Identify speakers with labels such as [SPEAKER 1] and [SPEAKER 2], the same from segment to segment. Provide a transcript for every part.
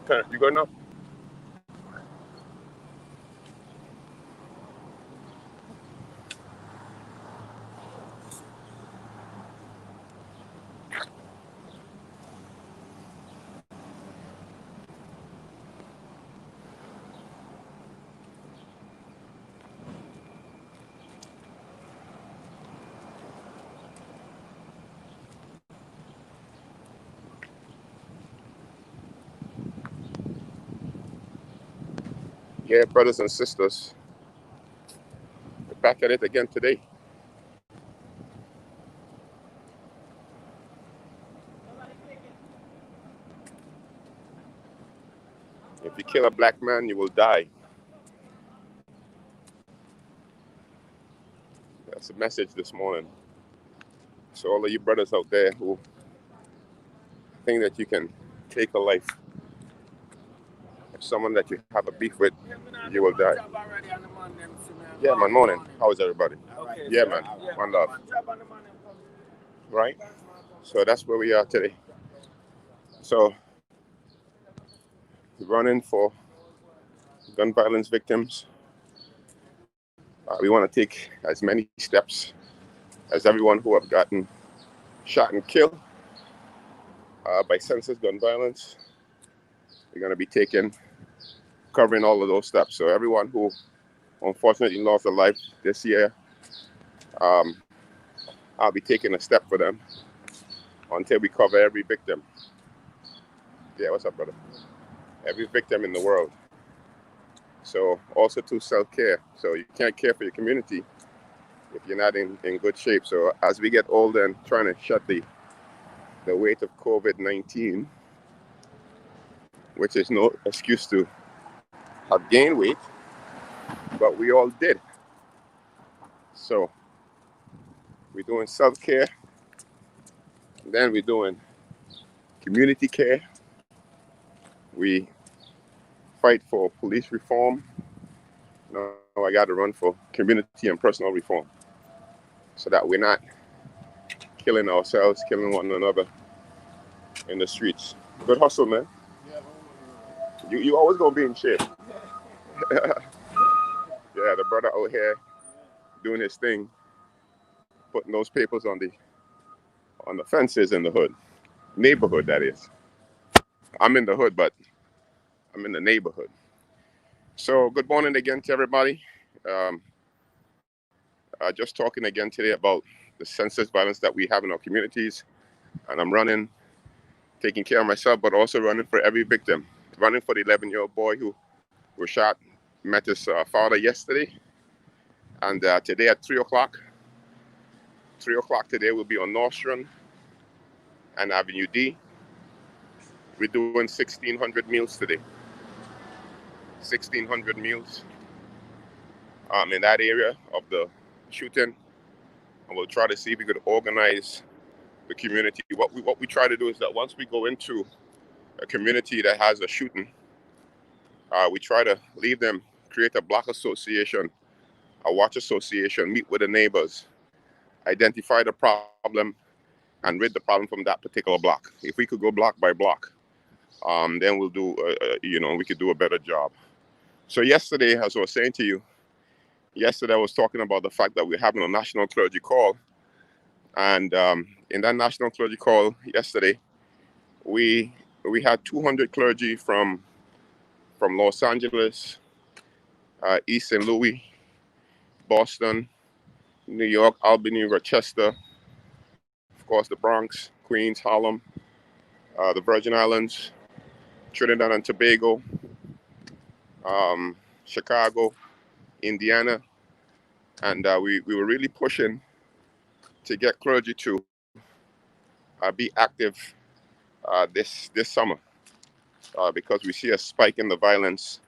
[SPEAKER 1] turn. You good now? Yeah, brothers and sisters, we're back at it again today. If you kill a black man, you will die. That's the message this morning. So all of you brothers out there who think that you can take a life of someone that you have a beef with, you will die. Yeah, man, morning. How is everybody? Yeah, man. One love. Right? So that's where we are today. So we're running for gun violence victims. We want to take as many steps as everyone who have gotten shot and killed by senseless gun violence. We're going to be covering all of those steps. So everyone who unfortunately lost their life this year, I'll be taking a step for them until we cover every victim. Yeah, what's up, brother? Every victim in the world. So also to self-care. So you can't care for your community if you're not in good shape. So as we get older and trying to shed the weight of COVID-19, which is no excuse to have gained weight, but we all did. So we're doing self-care, then we're doing community care. We fight for police reform. Now I got to run for community and personal reform so that we're not killing ourselves, killing one another in the streets. Good hustle, man. You always gonna be in shape. Yeah, the brother out here doing his thing, putting those papers on the fences in the hood. Neighborhood, that is. I'm in the hood, but I'm in the neighborhood. So good morning again to everybody. Just talking again today about the senseless violence that we have in our communities. And I'm running, taking care of myself, but also running for every victim. Running for the 11-year-old boy who was shot, met his father yesterday. And today at 3 o'clock, 3 o'clock today we'll be on Nostrand and Avenue D. We're doing 1,600 meals today. 1,600 meals in that area of the shooting. And we'll try to see if we could organize the community. What we try to do is that once we go into a community that has a shooting, we try to leave them, create a block association, a watch association, meet with the neighbors, identify the problem, and rid the problem from that particular block. If we could go block by block, then we'll do, we could do a better job. So yesterday, as I was saying to you, I was talking about the fact that we're having a national clergy call. And in that national clergy call yesterday, we had 200 clergy from Los Angeles, East St. Louis, Boston, New York, Albany, Rochester, of course, the Bronx, Queens, Harlem, the Virgin Islands, Trinidad and Tobago, Chicago, Indiana, and we were really pushing to get clergy to be active this summer because we see a spike in the violence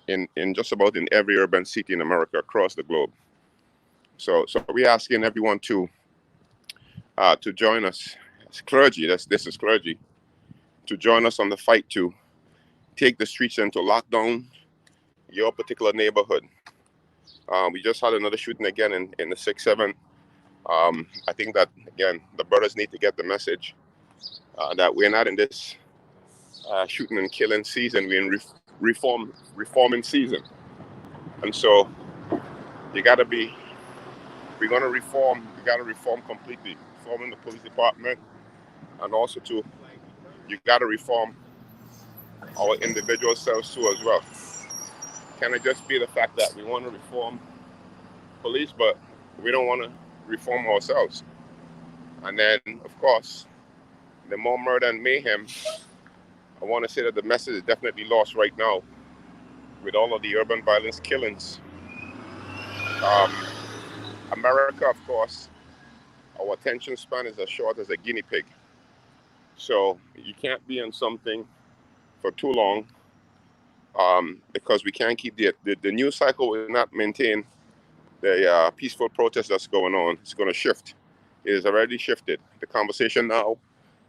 [SPEAKER 1] in just about in every urban city in America across the globe. So we're asking everyone to join us as clergy. This is clergy, to join us on the fight to take the streets and to lock down your particular neighborhood. We just had another shooting again in the 6-7. I think that, again, the brothers need to get the message that we're not in this shooting and killing season. We're in reforming season. And so you got to be, we're going to reform, we got to reform completely. Reforming the police department, and also too, you got to reform our individual selves too as well. Can it just be the fact that we want to reform police, but we don't want to reform ourselves? And then, of course, the more murder and mayhem, I want to say that the message is definitely lost right now with all of the urban violence killings. America, of course, our attention span is as short as a guinea pig. So you can't be on something for too long because we can't keep the news cycle will not maintain the peaceful protest that's going on. It's going to shift. It has already shifted. The conversation now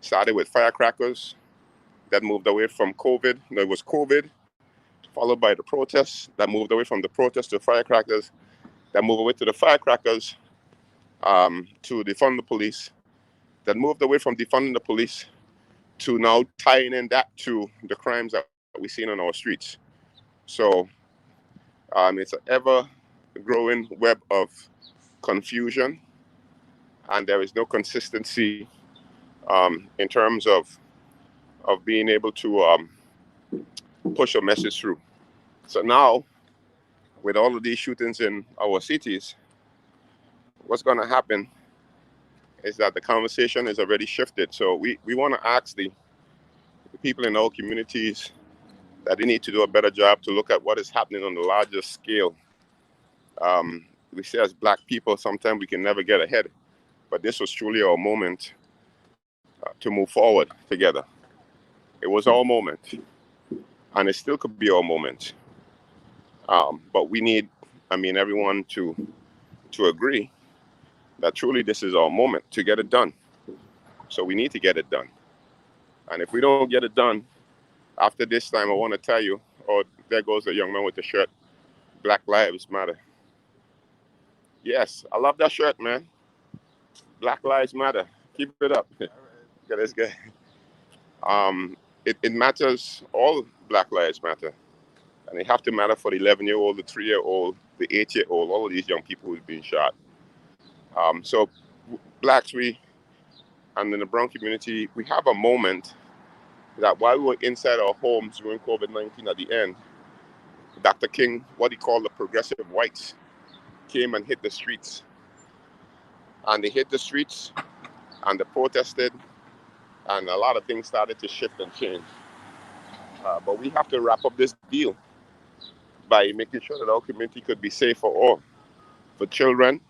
[SPEAKER 1] started with firecrackers that moved away from COVID. There was COVID, followed by the protests that moved away from the protests to firecrackers, that moved away to the firecrackers to defund the police, that moved away from defunding the police to now tying in that to the crimes that we've seen on our streets. So it's an ever-growing web of confusion, and there is no consistency in terms of being able to push a message through. So now, with all of these shootings in our cities, what's going to happen is that the conversation is already shifted. So we want to ask the people in our communities that they need to do a better job to look at what is happening on the larger scale. We say as Black people, sometimes we can never get ahead, but this was truly our moment to move forward together. It was our moment, and it still could be our moment. But we need, everyone to agree that truly this is our moment to get it done. So we need to get it done. And if we don't get it done, after this time, I want to tell you, oh, there goes the young man with the shirt, Black Lives Matter. Yes, I love that shirt, man. Black Lives Matter. Keep it up. Get this guy. It matters, all Black Lives Matter. And it have to matter for the 11-year-old, the 3-year-old, the 8-year-old, all of these young people who's been shot. So Blacks, and in the brown community, we have a moment that while we were inside our homes during COVID-19 at the end, Dr. King, what he called the progressive whites, came and hit the streets. And they hit the streets and they protested, and a lot of things started to shift and change. But we have to wrap up this deal by making sure that our community could be safe for all, for children,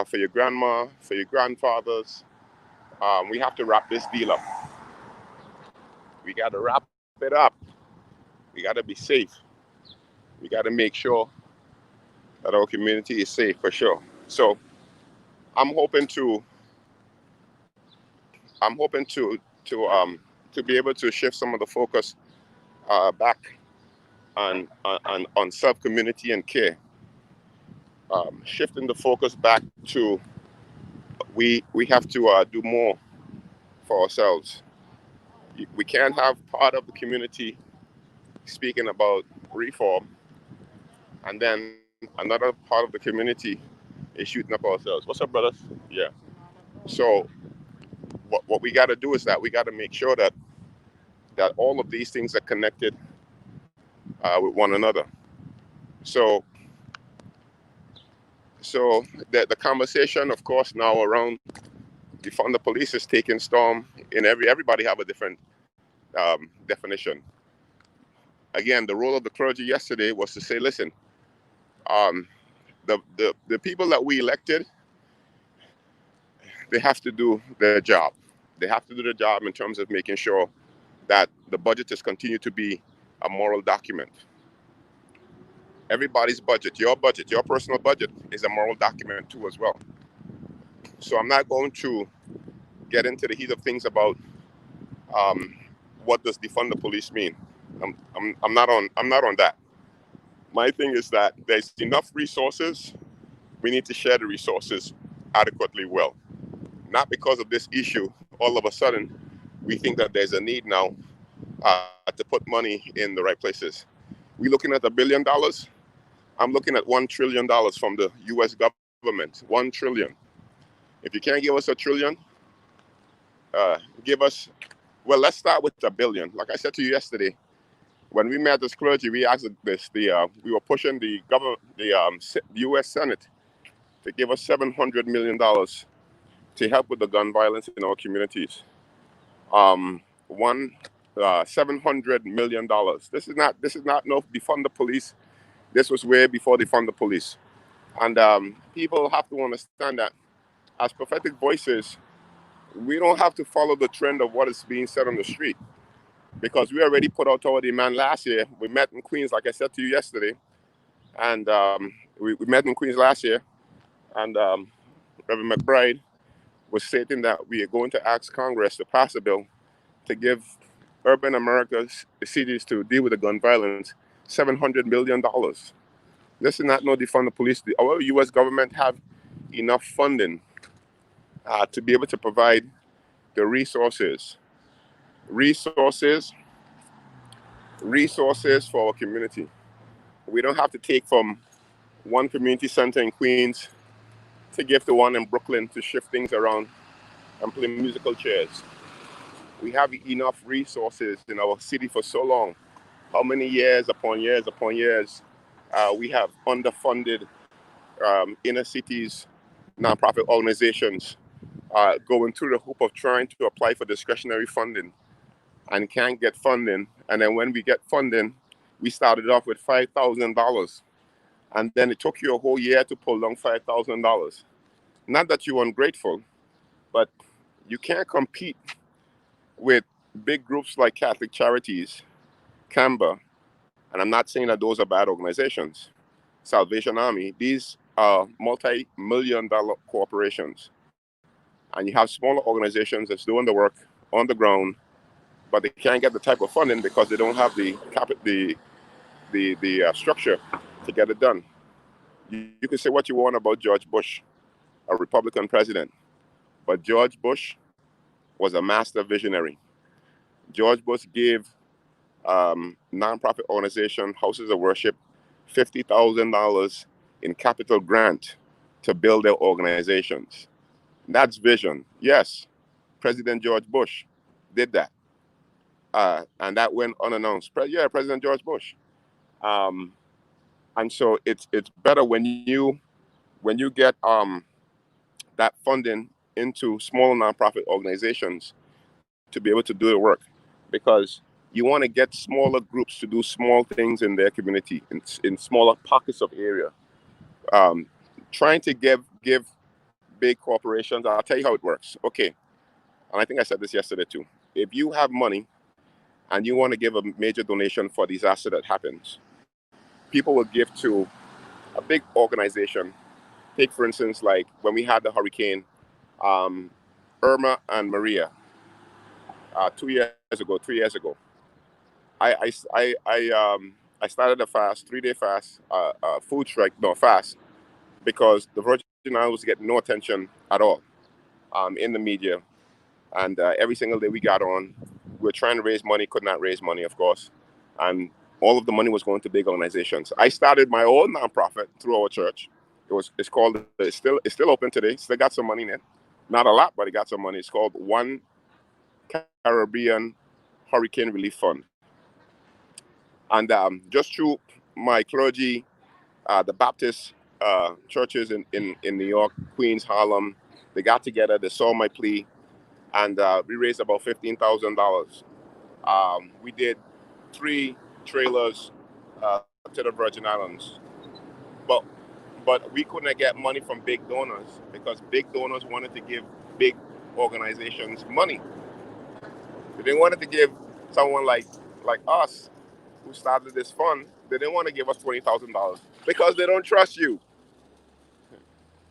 [SPEAKER 1] for your grandma, for your grandfathers. We have to wrap this deal up. We got to wrap it up. We got to be safe. We got to make sure that our community is safe for sure. So I'm hoping to be able to shift some of the focus back on self, community, and care. Shifting the focus back to we have to do more for ourselves. We can't have part of the community speaking about reform, and then another part of the community is shooting up ourselves. What's up, brothers? Yeah. So what we got to do is that we got to make sure that all of these things are connected with one another. So the conversation, of course, now around defund the police is taking storm. In everybody have a different definition. Again, the role of the clergy yesterday was to say, listen, the people that we elected, they have to do their job. They have to do their job in terms of making sure that the budget is continued to be a moral document. Everybody's budget, your personal budget, is a moral document too as well. So I'm not going to get into the heat of things about what does defund the police mean. I'm not on that. My thing is that there's enough resources. We need to share the resources adequately well. Not because of this issue, all of a sudden, we think that there's a need now to put money in the right places. We're looking at $1 billion. I'm looking at $1 trillion from the U.S. government. 1 trillion. If you can't give us $1 trillion, give us. Well, let's start with $1 billion. Like I said to you yesterday, when we met as clergy, we asked this. We were pushing the government, the U.S. Senate, to give us $700 million to help with the gun violence in our communities. $700 million. This is not no defund the police. This was way before defund the police. And people have to understand that as prophetic voices, we don't have to follow the trend of what is being said on the street, because we already put out our demand last year. We met in Queens, like I said to you yesterday, and we met in Queens last year, and Reverend McBride was stating that we are going to ask Congress to pass a bill to give urban America's cities to deal with the gun violence $700 million. This is not no defund the police. Our U.S. government have enough funding to be able to provide the resources for our community. We don't have to take from one community center in Queens to give to one in Brooklyn to shift things around and play musical chairs. We have enough resources in our city for so long. How many years upon years upon years we have underfunded inner cities, nonprofit organizations going through the hoop of trying to apply for discretionary funding and can't get funding. And then when we get funding, we started off with $5,000. And then it took you a whole year to pull down $5,000. Not that you're ungrateful, but you can't compete with big groups like Catholic Charities, Canberra, and I'm not saying that those are bad organizations. Salvation Army, these are multi-million-dollar corporations. And you have smaller organizations that's doing the work on the ground, but they can't get the type of funding because they don't have the structure to get it done. You can say what you want about George Bush, a Republican president, but George Bush was a master visionary. George Bush gave nonprofit organization, houses of worship, $50,000 in capital grant to build their organizations. That's vision. Yes, President George Bush did that. And that went unannounced. President George Bush. And so it's better when you get that funding into small nonprofit organizations to be able to do the work, because you want to get smaller groups to do small things in their community, in smaller pockets of area. Trying to give big corporations, I'll tell you how it works. Okay, and I think I said this yesterday too. If you have money and you want to give a major donation for a disaster that happens, people will give to a big organization. Take, for instance, like when we had the hurricane Irma and Maria 3 years ago. I started a fast, 3-day fast, food strike, no fast, because the Virgin Islands was getting no attention at all in the media. And every single day we got on, we were trying to raise money, could not raise money, of course. And all of the money was going to big organizations. I started my own nonprofit through our church. It's still open today. Still got some money in it. Not a lot, but it got some money. It's called One Caribbean Hurricane Relief Fund. And just through my clergy, the Baptist churches in New York, Queens, Harlem, they got together, they saw my plea, and we raised about $15,000. We did 3 trailers to the Virgin Islands. But we couldn't get money from big donors because big donors wanted to give big organizations money. They didn't want to give someone like us who started this fund. They didn't want to give us $20,000 because they don't trust you.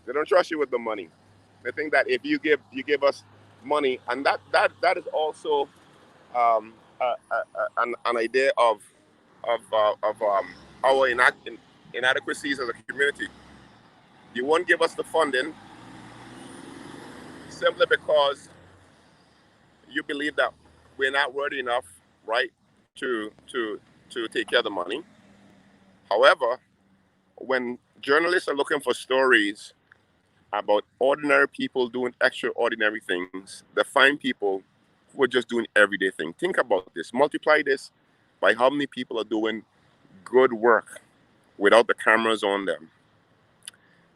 [SPEAKER 1] They don't trust you with the money. They think that if you give us money, and that is also an idea of our inadequacies as a community. You won't give us the funding simply because you believe that we're not worthy enough, right? to take care of the money. However, when journalists are looking for stories about ordinary people doing extraordinary things, they find people who are just doing everyday things. Think about this. Multiply this by how many people are doing good work without the cameras on them.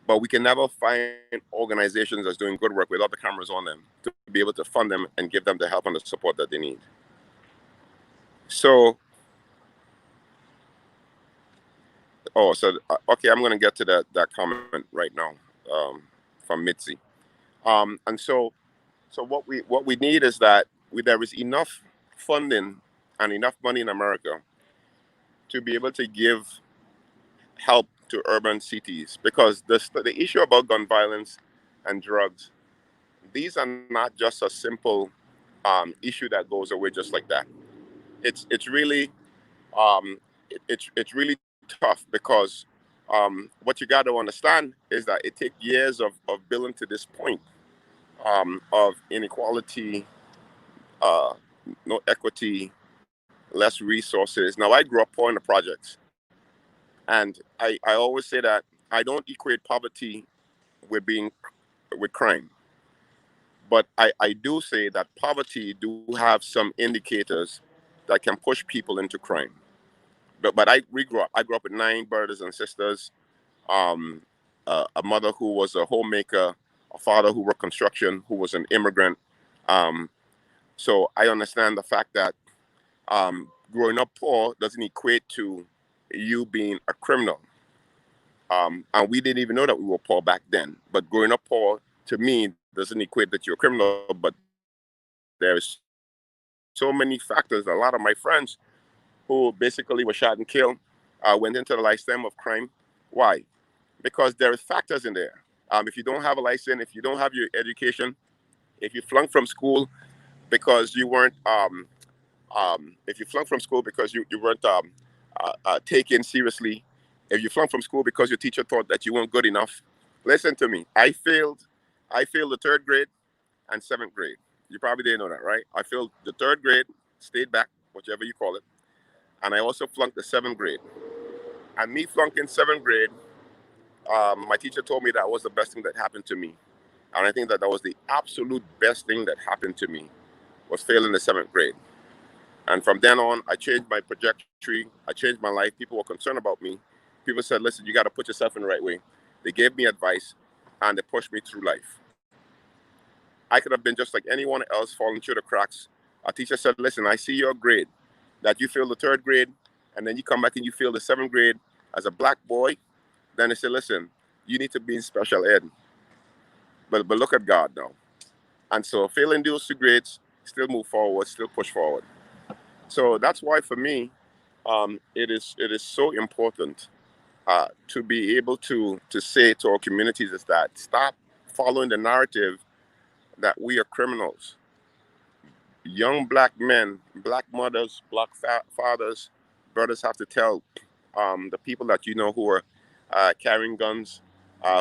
[SPEAKER 1] But we can never find organizations that's doing good work without the cameras on them to be able to fund them and give them the help and the support that they need. So, okay, I'm going to get to that comment right now um, from Mitzi. And so what we need is that there is enough funding and enough money in America to be able to give help to urban cities, because the issue about gun violence and drugs, these are not just a simple issue that goes away just like that. It's really it's really tough, because what you got to understand is that it takes years of building to this point of inequality, uh, no equity, less resources. Now, I grew up poor in the projects, and I always say that I don't equate poverty with crime, but I do say that poverty do have some indicators that can push people into crime. But I grew up with 9 brothers and sisters, um, a mother who was a homemaker, a father who worked construction, who was an immigrant. Um, so I understand the fact that growing up poor doesn't equate to you being a criminal. And we didn't even know that we were poor back then. But growing up poor, to me, doesn't equate that you're a criminal. But there's so many factors. A lot of my friends who basically were shot and killed went into the lifetime of crime. Why? Because there is factors in there. If you don't have a license, if you don't have your education, if you flunk from school because you weren't if you flunk from school because you weren't taken seriously, if you flunk from school because your teacher thought that you weren't good enough, listen to me. I failed the 3rd grade and 7th grade. You probably didn't know that, right? I failed the 3rd grade, stayed back, whichever you call it, and I also flunked the 7th grade. And me flunking 7th grade, my teacher told me that was the best thing that happened to me, and I think that was the absolute best thing that happened to me, was failing the 7th grade. And from then on, I changed my trajectory. I changed my life. People were concerned about me. People said, listen, you got to put yourself in the right way. They gave me advice, and they pushed me through life. I could have been just like anyone else falling through the cracks. A teacher said, listen, I see your grade, that you failed the 3rd grade, and then you come back and you fail the 7th grade as a black boy. Then they said, listen, you need to be in special ed. But look at God now. And so failing those 2 grades, still move forward, still push forward. So that's why for me, it is so important to be able to say to our communities is that stop following the narrative that we are criminals. Young black men, black mothers, black fathers, brothers have to tell the people that you know who are carrying guns,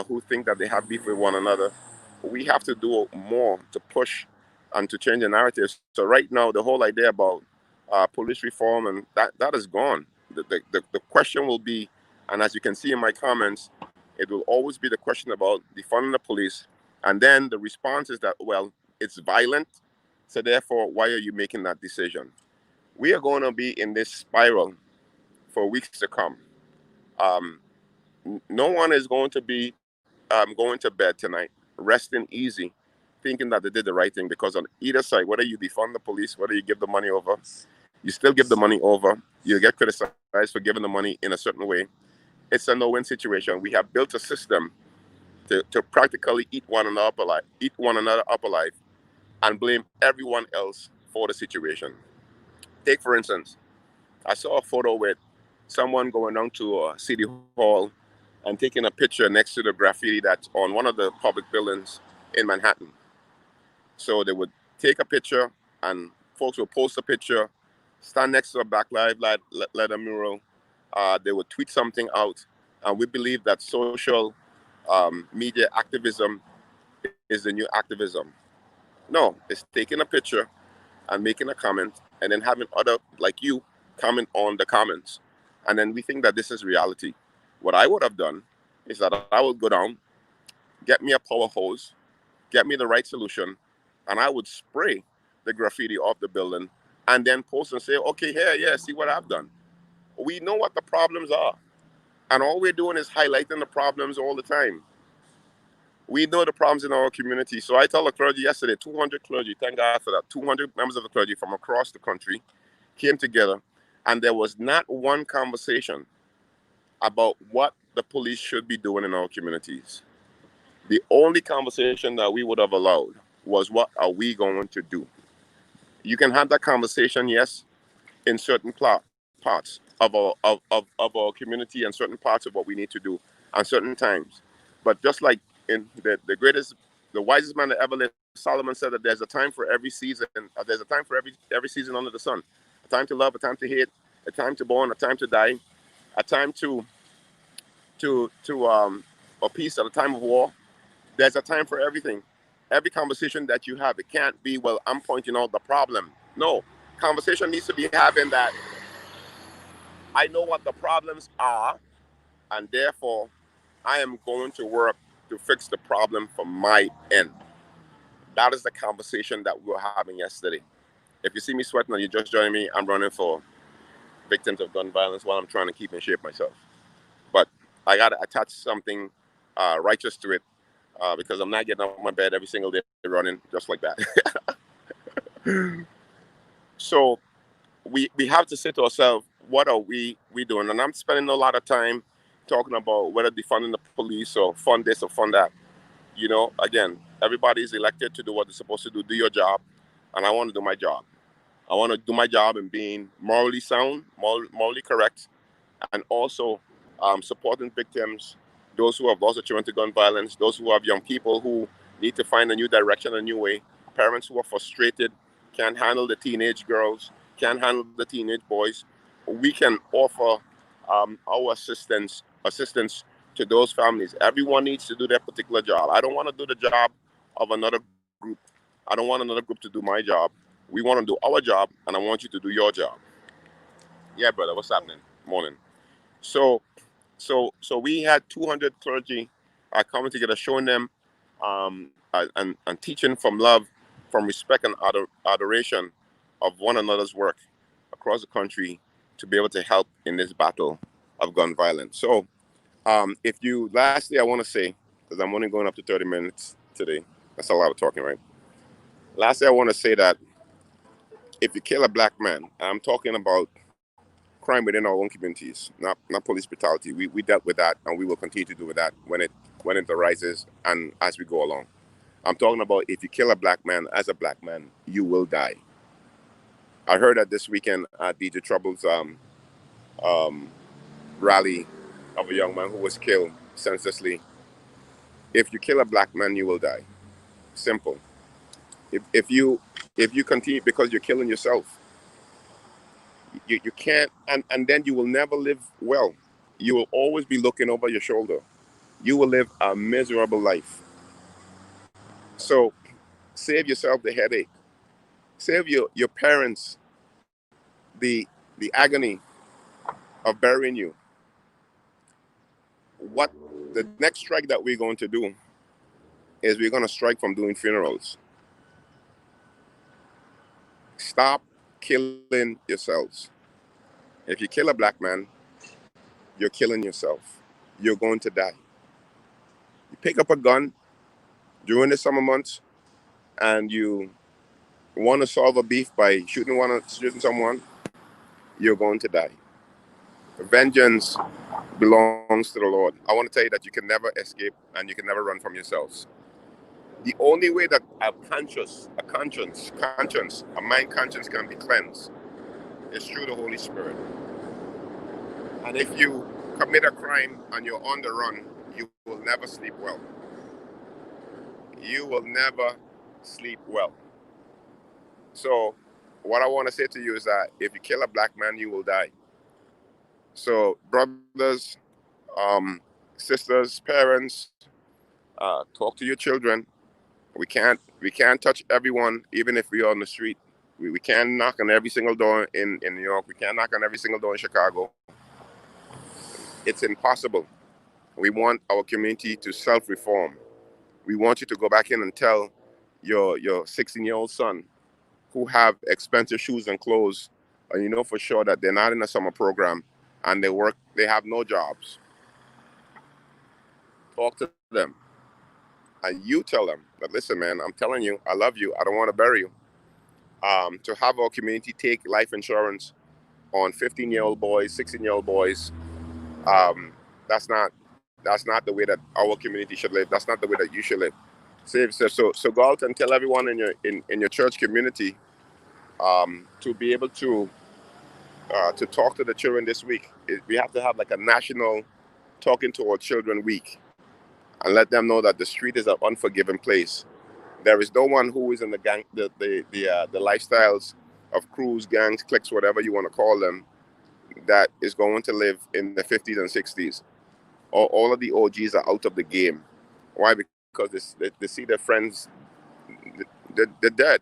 [SPEAKER 1] who think that they have beef with one another. We have to do more to push and to change the narrative. So right now, the whole idea about police reform and that is gone. The question will be, and as you can see in my comments, it will always be the question about defunding the police, and then the response is that, well, it's violent, so therefore, why are you making that decision? We are going to be in this spiral for weeks to come. Um, no one is going to be going to bed tonight, resting easy, thinking that they did the right thing, because on either side, whether you defund the police, whether you give the money over, you still give the money over, you get criticized for giving the money in a certain way. It's a no-win situation. We have built a system to practically eat one another up alive, and blame everyone else for the situation. Take, for instance, I saw a photo with someone going down to City Hall and taking a picture next to the graffiti that's on one of the public buildings in Manhattan. So they would take a picture, and folks would post a picture, stand next to a Black Lives Letter mural. They would tweet something out, and we believe that social media activism is the new activism. No, it's taking a picture and making a comment, and then having other like you comment on the comments, and then we think that this is reality. What I would have done is that I would go down, get me a power hose, get me the right solution, and I would spray the graffiti off the building, and then post and say, okay, here, yeah, see what I've done. We know what the problems are, and all we're doing is highlighting the problems all the time. We know the problems in our community. So I told the clergy yesterday, 200 clergy, thank God for that, 200 members of the clergy from across the country came together, and there was not one conversation about what the police should be doing in our communities. The only conversation that we would have allowed was, what are we going to do? You can have that conversation, yes, in certain parts of our community and certain parts of what we need to do on certain times. But just like in the greatest, the wisest man that ever lived, Solomon said that there's a time for every season. There's a time for every season under the sun. A time to love, a time to hate, a time to born, a time to die, a time to a peace at a time of war. There's a time for everything. Every conversation that you have, it can't be, well, I'm pointing out the problem. No, conversation needs to be having that I know what the problems are, and therefore I am going to work to fix the problem from my end. That is the conversation that we were having yesterday. If you see me sweating and you're just joining me, I'm running for victims of gun violence while I'm trying to keep in shape myself. But I got to attach something righteous to it, because I'm not getting out of my bed every single day running just like that. So we have to say to ourselves, what are we doing? And I'm spending a lot of time talking about whether defunding the police or fund this or fund that. You know, again, everybody is elected to do what they're supposed to do. Do your job, and I want to do my job. I want to do my job in being morally sound, morally correct, and also supporting victims, those who have lost their children to gun violence, those who have young people who need to find a new direction, a new way, parents who are frustrated, can't handle the teenage girls, can't handle the teenage boys. We can offer our assistance to those families. Everyone needs to do their particular job. I don't want to do the job of another group. I don't want another group to do my job. We want to do our job, and I want you to do your job. Yeah, brother, what's happening? Morning. So so we had 200 clergy coming together, showing them and teaching from love, from respect and adoration of one another's work across the country to be able to help in this battle of gun violence. So if you, lastly, I want to say, because I'm only going up to 30 minutes today, that's a lot of talking, right? Lastly, I want to say that if you kill a black man, I'm talking about crime within our own communities, not police brutality. We dealt with that, and we will continue to do with that when it arises and as we go along. I'm talking about, if you kill a black man as a black man, you will die. I heard that this weekend at DJ Trouble's um, rally of a young man who was killed senselessly. If you kill a black man, you will die. Simple. If you continue, because you're killing yourself, you can't, and then you will never live well. You will always be looking over your shoulder. You will live a miserable life. So save yourself the headache. Save your parents the agony of burying you. What the next strike that we're going to do is, we're going to strike from doing funerals. Stop killing yourselves. If you kill a black man, you're killing yourself. You're going to die. You pick up a gun during the summer months and you want to solve a beef by shooting someone, you're going to die. Vengeance belongs to the Lord. I want to tell you that you can never escape and you can never run from yourselves. The only way that a mind conscience can be cleansed is through the Holy Spirit. And if you commit a crime and you're on the run, you will never sleep well. You will never sleep well. So what I want to say to you is that if you kill a black man, you will die. So brothers, sisters, parents, talk to your children. We can't touch everyone, even if we are on the street. We can't knock on every single door in New York. We can't knock on every single door in Chicago. It's impossible. We want our community to self-reform. We want you to go back in and tell your 16-year-old son who have expensive shoes and clothes, and you know for sure that they're not in a summer program and they have no jobs. Talk to them. And you tell them that, listen, man, I'm telling you, I love you. I don't want to bury you. To have our community take life insurance on 15-year-old boys, 16-year-old boys, um, that's not the way that our community should live. That's not the way that you should live. So go out and tell everyone in your church community to be able to talk to the children this week. We have to have like a national talking to our children week and let them know that the street is an unforgiving place. There is no one who is in the gang, the lifestyles of crews, gangs, cliques, whatever you want to call them, that is going to live in the 50s and 60s. All of the OGs are out of the game. Why? Because they see their friends, they're dead.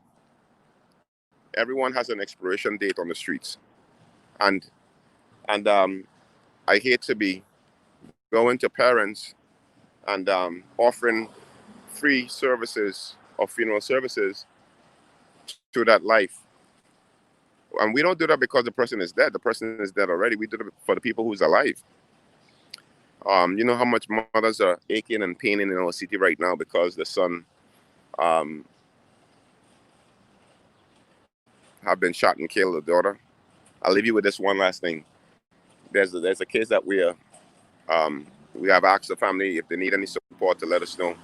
[SPEAKER 1] Everyone has an expiration date on the streets, and and I hate to be going to parents and offering free services or funeral services to that life. And we don't do that because the person is dead. The person is dead already. We do it for the people who's alive. You know how much mothers are aching and paining in our city right now because the son um, have been shot and killed, the daughter. I'll leave you with this one last thing. There's a case that we have asked the family if they need any support to let us know.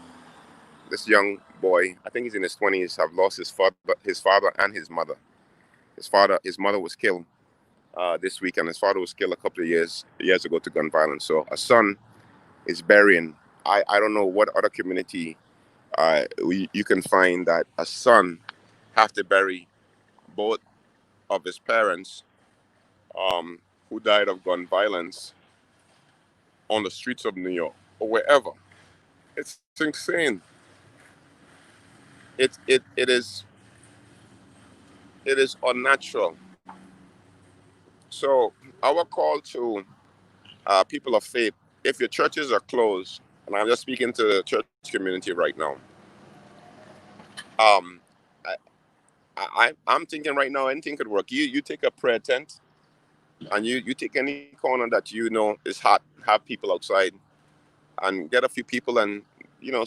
[SPEAKER 1] This young boy, I think he's in his 20s, have lost his father and his mother. His mother was killed this week, and his father was killed a couple of years ago to gun violence. So a son is burying. I don't know what other community you can find that a son have to bury both of his parents who died of gun violence on the streets of New York or wherever. It's insane. It is unnatural. So our call to people of faith, if your churches are closed, and I'm just speaking to the church community right now, um, I'm thinking right now anything could work. You take a prayer tent and you take any corner that you know is hot, have people outside, and get a few people and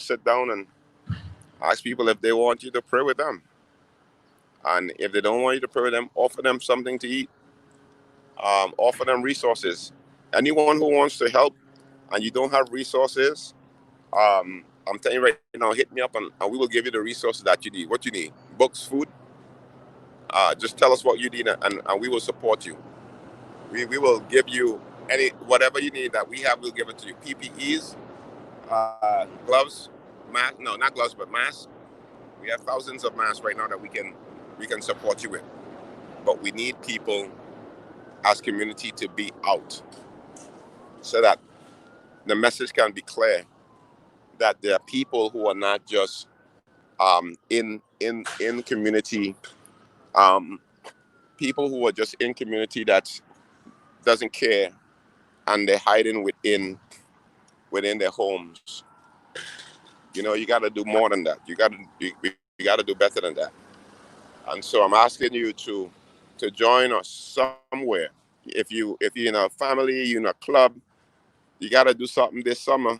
[SPEAKER 1] sit down and ask people if they want you to pray with them. And if they don't want you to pray with them, offer them something to eat, offer them resources. Anyone who wants to help and you don't have resources, I'm telling you right now, hit me up and we will give you the resources that you need. What you need? Books, food. Just tell us what you need and we will support you. We will give you whatever you need that we have. We'll give it to you. PPEs, gloves, mask. No, not gloves, but masks. We have thousands of masks right now that we can support you with. But we need people as community to be out so that the message can be clear that there are people who are not just in community, um, people who are just in community that doesn't care and they're hiding within their homes. You got to do more than that. You got to do better than that. And so I'm asking you to join us somewhere. If you're in a family, you're in a club, you got to do something this summer.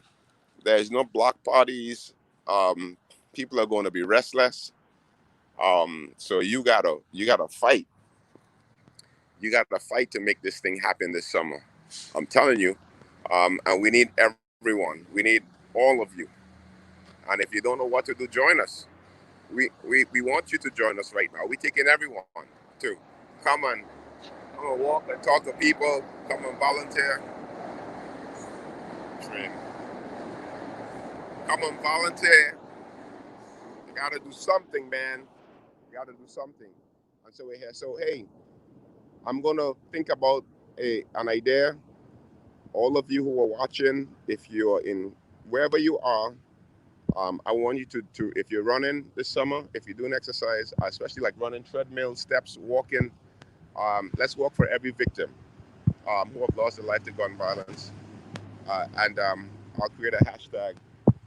[SPEAKER 1] There's no block parties. Um, People are going to be restless. So you gotta fight. You gotta fight to make this thing happen this summer. I'm telling you. And we need everyone. We need all of you. And if you don't know what to do, join us. We want you to join us right now. We're taking everyone to come and walk and talk to people. Come and volunteer. Train. Come and volunteer. You gotta do something, man. You gotta do something. And so we're here. So hey, I'm gonna think about an idea. All of you who are watching, if you're in wherever you are, I want you to if you're running this summer, if you're doing exercise, especially like running treadmill, steps, walking, let's walk for every victim who have lost their life to gun violence. And I'll create a hashtag.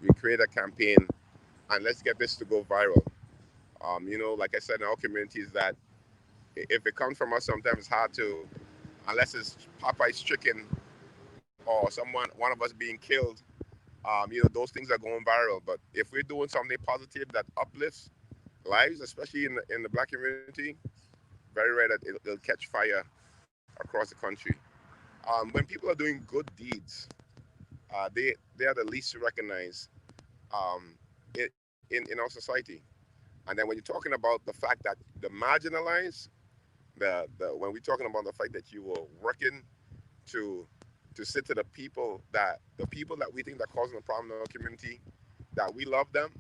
[SPEAKER 1] We create a campaign, and let's get this to go viral. Like I said in our communities, that if it comes from us, sometimes it's hard to, unless it's Popeye's chicken or one of us being killed. Those things are going viral. But if we're doing something positive that uplifts lives, especially in the Black community, very rare that it'll catch fire across the country. When people are doing good deeds, they are the least to recognize in our society. And then when you're talking about the fact that the marginalized, when we're talking about the fact that you were working to sit to the people that we think that causing a problem in our community, that we love them,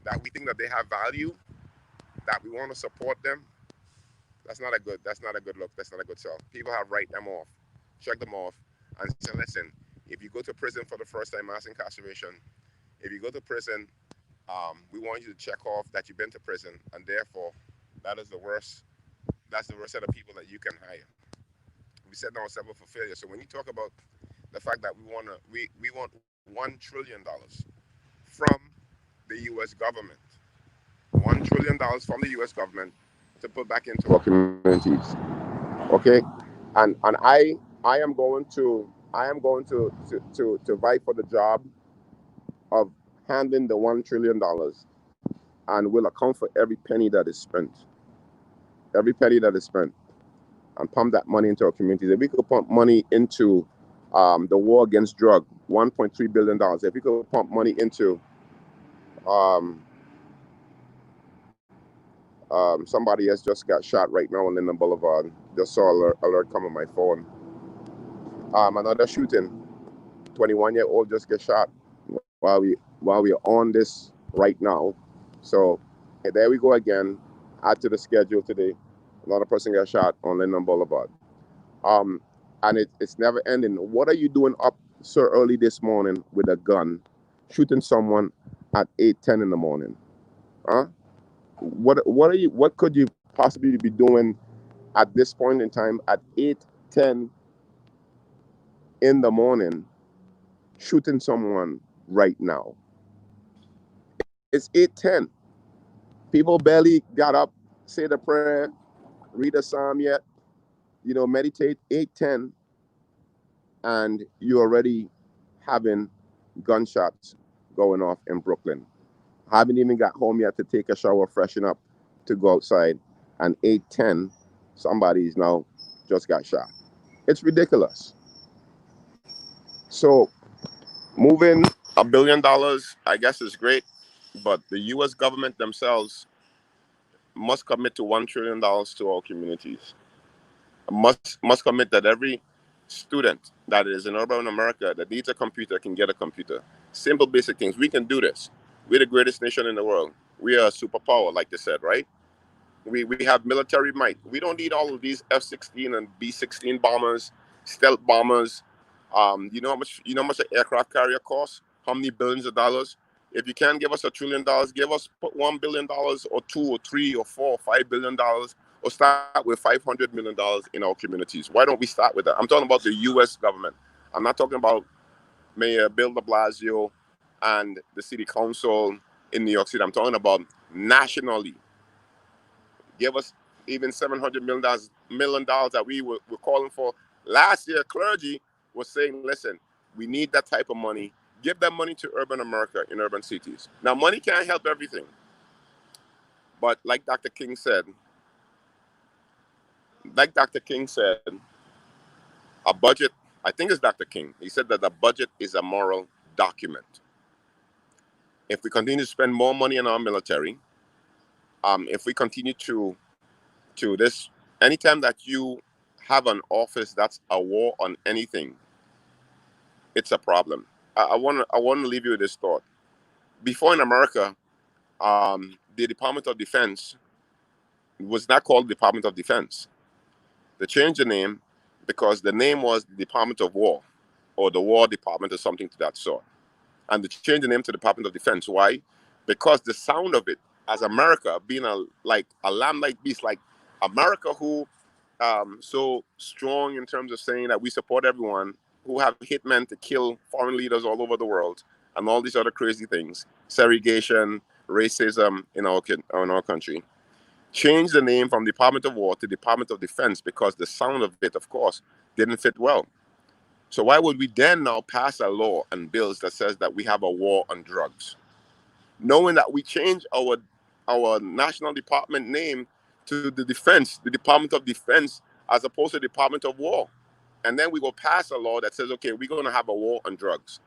[SPEAKER 1] that we think that they have value, that we want to support them. That's not a good look. That's not a good sell. People have write them off, check them off, and say, listen, if you go to prison for the first time, mass incarceration, if you go to prison, we want you to check off that you've been to prison, and therefore, that is the worst. That's the worst set of people that you can hire. We set ourselves up for failure. So when you talk about the fact that we want $1 trillion from the U.S. government, $1 trillion from the U.S. government to put back into our communities. Okay, and I am going to fight for the job of handling the $1 trillion, and will account for every penny that is spent, and pump that money into our communities. If we could pump money into the war against drug, $1.3 billion. If we could pump money into um, somebody has just got shot right now on Linden Boulevard. Just saw alert come on my phone. Another shooting. 21-year-old just get shot while we're on this right now. So there we go again. Add to the schedule today. Another person got shot on Linden Boulevard. Um, and it's never ending. What are you doing up so early this morning with a gun, shooting someone at 8:10 in the morning? Huh? What could you possibly be doing at this point in time at 8:10 in the morning, shooting someone right now? It's 8:10. People barely got up, say the prayer, read a psalm yet, meditate. 8:10, and you're already having gunshots going off in Brooklyn. Haven't even got home yet to take a shower, freshen up, to go outside, and 8:10, somebody's now just got shot. It's ridiculous. So moving $1 billion, I guess, is great, but the U.S. government themselves must commit to $1 trillion to our communities. Must commit that every student that is in urban America that needs a computer can get a computer. Simple, basic things. We can do this. We're the greatest nation in the world. We are a superpower, like they said, right? We have military might. We don't need all of these F-16 and B-16 bombers, stealth bombers. You know how much an aircraft carrier costs? How many billions of dollars? If you can't give us $1 trillion, give us put $1 billion, or two or three or four or $5 billion, or start with $500 million in our communities. Why don't we start with that? I'm talking about the U.S. government. I'm not talking about Mayor Bill de Blasio and the city council in New York City. I'm talking about nationally. Give us even $700 million that we were calling for last year. Clergy was saying, listen, we need that type of money. Give that money to urban America in urban cities. Now, money can't help everything. But like Dr. King said, a budget, I think it's Dr. King, he said that the budget is a moral document. If we continue to spend more money on our military, if we continue to this, anytime that you have an office that's a war on anything, it's a problem. I want to leave you with this thought. Before in America, the Department of Defense was not called Department of Defense. They changed the name because the name was the Department of War, or the War Department, or something to that sort. and to change the name to Department of Defense. Why? Because the sound of it, as America being a lamb-like beast, like America, who so strong in terms of saying that we support everyone, who have hitmen to kill foreign leaders all over the world, and all these other crazy things, segregation, racism in our country. Change the name from Department of War to Department of Defense because the sound of it, of course, didn't fit well. So why would we then now pass a law and bills that says that we have a war on drugs, knowing that we change our national department name to the Department of Defense, as opposed to Department of War, and then we go pass a law that says, okay, we're going to have a war on drugs.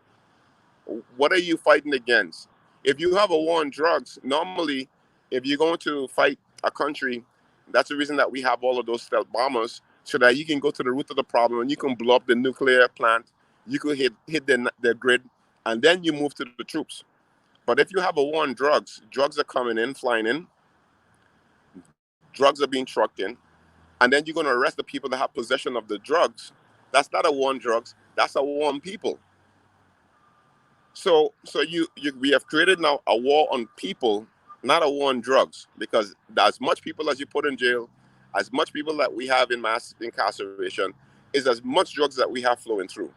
[SPEAKER 1] What are you fighting against? If you have a war on drugs, normally, if you're going to fight a country, that's the reason that we have all of those stealth bombers, so that you can go to the root of the problem and you can blow up the nuclear plant, you could hit the grid, and then you move to the troops. But if you have a war on drugs, drugs are coming in, flying in, drugs are being trucked in, and then you're going to arrest the people that have possession of the drugs. That's not a war on drugs. That's a war on people. So we have created now a war on people, not a war on drugs, because as much people as you put in jail, as much people that we have in mass incarceration, is as much drugs that we have flowing through.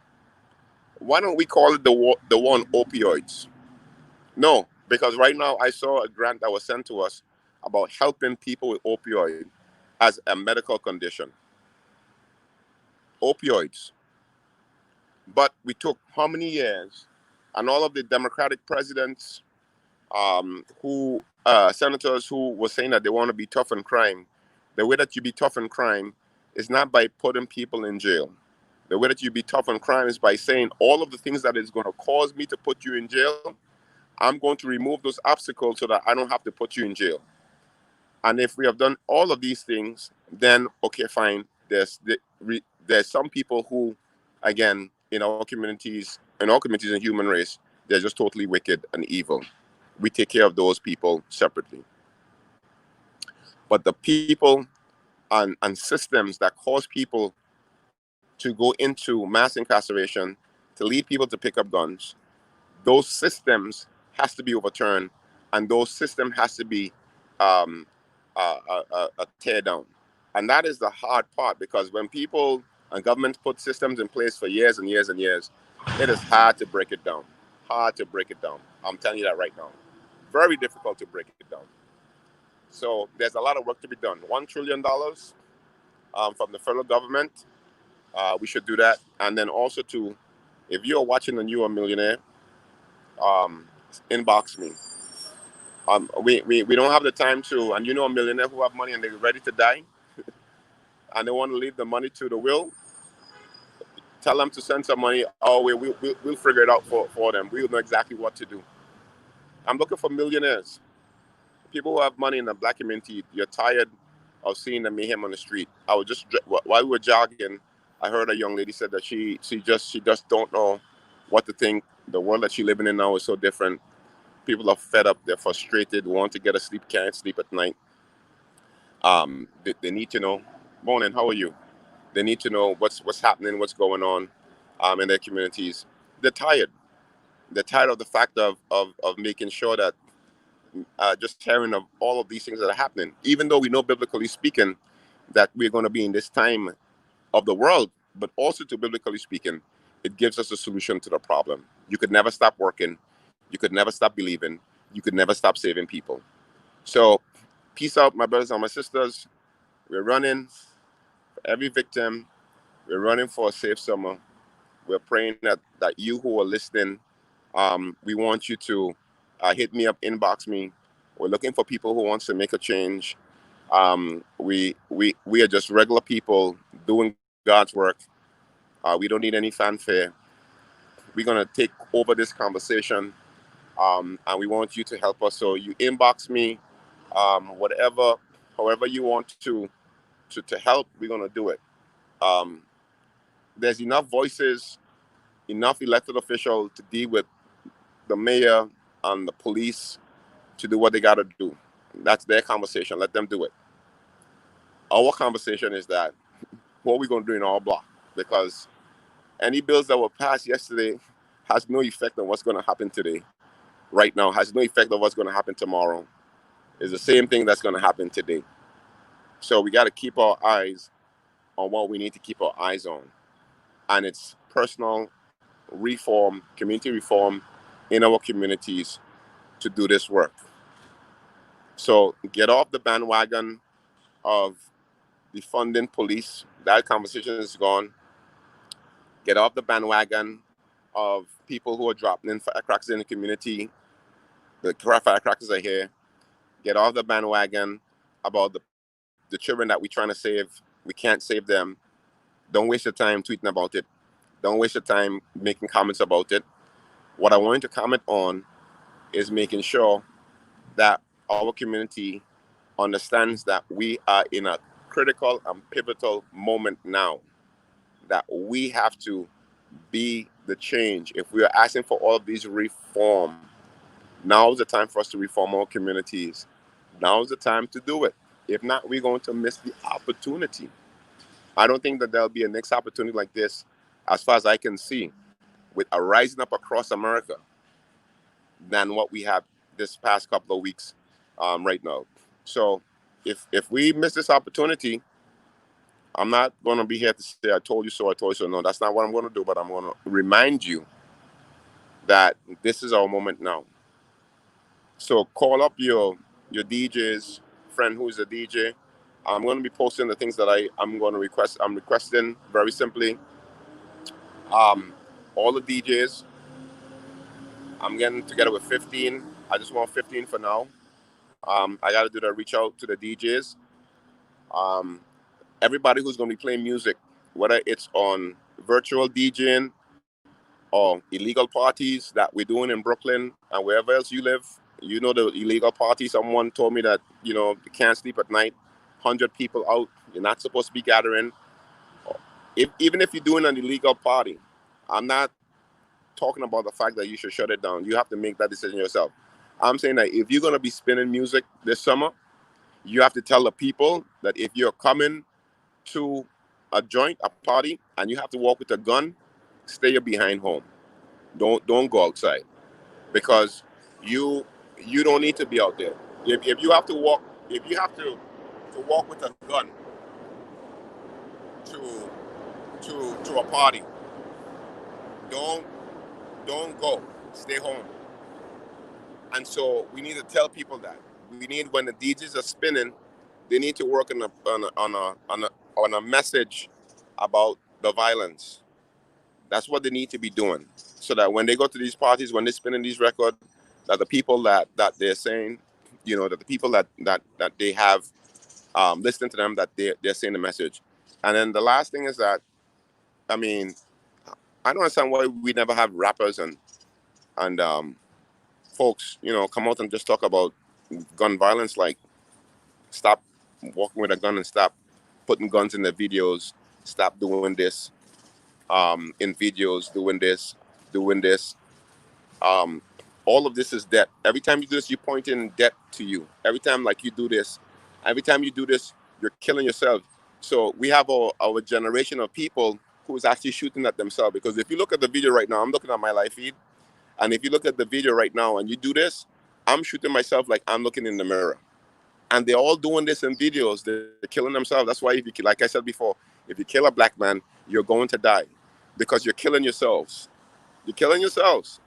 [SPEAKER 1] Why don't we call it the war on opioids? No, because right now I saw a grant that was sent to us about helping people with opioid as a medical condition. Opioids. But we took how many years, and all of the Democratic presidents, who senators who were saying that they want to be tough on crime. The way that you be tough on crime is not by putting people in jail. The way that you be tough on crime is by saying all of the things that is going to cause me to put you in jail, I'm going to remove those obstacles so that I don't have to put you in jail. And if we have done all of these things, then okay, fine. There's some people who, again, in our communities and human race, they're just totally wicked and evil. We take care of those people separately. But the people and systems that cause people to go into mass incarceration, to lead people to pick up guns, those systems has to be overturned, and those system has to be um, a tear down. And that is the hard part, because when people and governments put systems in place for years and years and years, it is hard to break it down. Hard to break it down. I'm telling you that right now. Very difficult to break it down. So there's a lot of work to be done. $1 trillion from the federal government. We should do that. And then also to, if you're watching and you're a millionaire, inbox me. We don't have the time to, and a millionaire who have money and they're ready to die, and they want to leave the money to the will, tell them to send some money our way. We'll figure it out for them. We'll know exactly what to do. I'm looking for millionaires. People who have money in the black community, you're tired of seeing the mayhem on the street. While we were jogging, I heard a young lady said that she just don't know what to think. The world that she's living in now is so different. People are fed up. They're frustrated. Want to get a sleep, can't sleep at night. They need to know. Morning, how are you? They need to know what's happening, what's going on, in their communities. They're tired. They're tired of the fact of making sure that, just hearing of all of these things that are happening. Even though we know, biblically speaking, that we're going to be in this time of the world, but also, to biblically speaking, it gives us a solution to the problem. You could never stop working. You could never stop believing. You could never stop saving people. So, peace out, my brothers and my sisters. We're running for every victim. We're running for a safe summer. We're praying that you who are listening, we want you to hit me up, inbox me. We're looking for people who wants to make a change. We are just regular people doing God's work. We don't need any fanfare. We're gonna take over this conversation, and we want you to help us. So you inbox me, whatever, however you want to help. We're gonna do it. Um, there's enough voices, enough elected officials to deal with the mayor and the police to do what they got to do. That's their conversation. Let them do it. Our conversation is that what we're going to do in our block, because any bills that were passed yesterday has no effect on what's going to happen today, right now, has no effect on what's going to happen tomorrow. It's the same thing that's going to happen today. So we got to keep our eyes on what we need to keep our eyes on. And it's personal reform, community reform in our communities to do this work. So get off the bandwagon of defunding police. That conversation is gone. Get off the bandwagon of people who are dropping in firecrackers in the community. The firecrackers are here. Get off the bandwagon about the children that we're trying to save. We can't save them. Don't waste your time tweeting about it. Don't waste your time making comments about it. What I want you to comment on is making sure that our community understands that we are in a critical and pivotal moment now, that we have to be the change. If we are asking for all of these reform, now is the time for us to reform our communities. Now is the time to do it. If not, we're going to miss the opportunity. I don't think that there'll be a next opportunity like this, as far as I can see, with a rising up across America than what we have this past couple of weeks right now. So if we miss this opportunity, I'm not going to be here to say, I told you so, I told you so. No, that's not what I'm going to do, but I'm going to remind you that this is our moment now. So call up your DJ's friend who's a DJ. I'm going to be posting the things that I'm going to request. I'm requesting very simply all the DJs. I'm getting together with 15. I just want 15 for now. I got to do that, reach out to the DJs. Everybody who's going to be playing music, whether it's on virtual DJing or illegal parties that we're doing in Brooklyn and wherever else you live. You know the illegal party. Someone told me that, you can't sleep at night. 100 people out. You're not supposed to be gathering. Even if you're doing an illegal party, I'm not talking about the fact that you should shut it down. You have to make that decision yourself. I'm saying that if you're going to be spinning music this summer, you have to tell the people that if you're coming to a joint, a party, and you have to walk with a gun, stay your behind home. Don't go outside, because you don't need to be out there. If you have to walk, if you have to walk with a gun to a party, don't go. Stay home. And so we need to tell people that. We need, when the DJs are spinning, they need to work on a message about the violence. That's what they need to be doing, so that when they go to these parties, when they're spinning these records, that the people that they're saying, that the people that they have listening to them, that they're saying the message. And then the last thing is that, I mean, I don't understand why we never have rappers and folks, come out and just talk about gun violence. Like, stop walking with a gun and stop putting guns in the videos. Stop doing this in videos, doing this. All of this is debt. Every time you do this, you're pointing debt to you. Every time you do this, you're killing yourself. So we have our generation of people who is actually shooting at themselves. Because if you look at the video right now, I'm looking at my live feed, and if you look at the video right now and you do this, I'm shooting myself like I'm looking in the mirror. And they're all doing this in videos. They're killing themselves. That's why, like I said before, if you kill a black man, you're going to die, because you're killing yourselves. You're killing yourselves.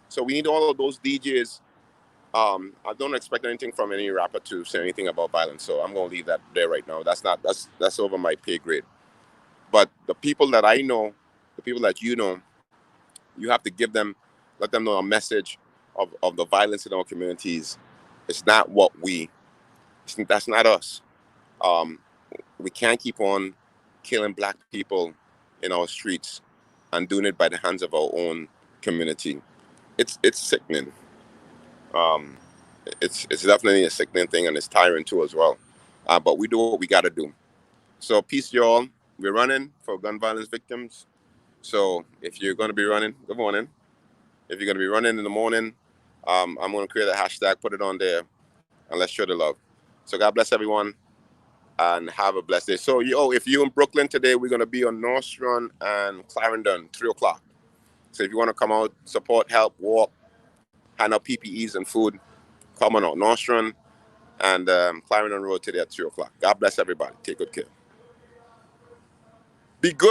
[SPEAKER 1] So we need all of those DJs. I don't expect anything from any rapper to say anything about violence. So I'm going to leave that there right now. That's over my pay grade. But the people that I know, the people that you have to let them know a message of the violence in our communities. It's not that's not us. We can't keep on killing black people in our streets and doing it by the hands of our own community. It's sickening. It's definitely a sickening thing, and it's tiring too as well. But we do what we got to do. So peace, y'all. We're running for gun violence victims. So if you're going to be running, good morning. If you're going to be running in the morning, I'm going to create a hashtag, put it on there, and let's show the love. So God bless everyone, and have a blessed day. So, if you're in Brooklyn today, we're going to be on North Strand and Clarendon, 3 o'clock. So if you want to come out, support, help, walk, hand out PPEs and food, come on out. Nostrand and Clarendon Road today at 2 o'clock. God bless everybody. Take good care. Be good.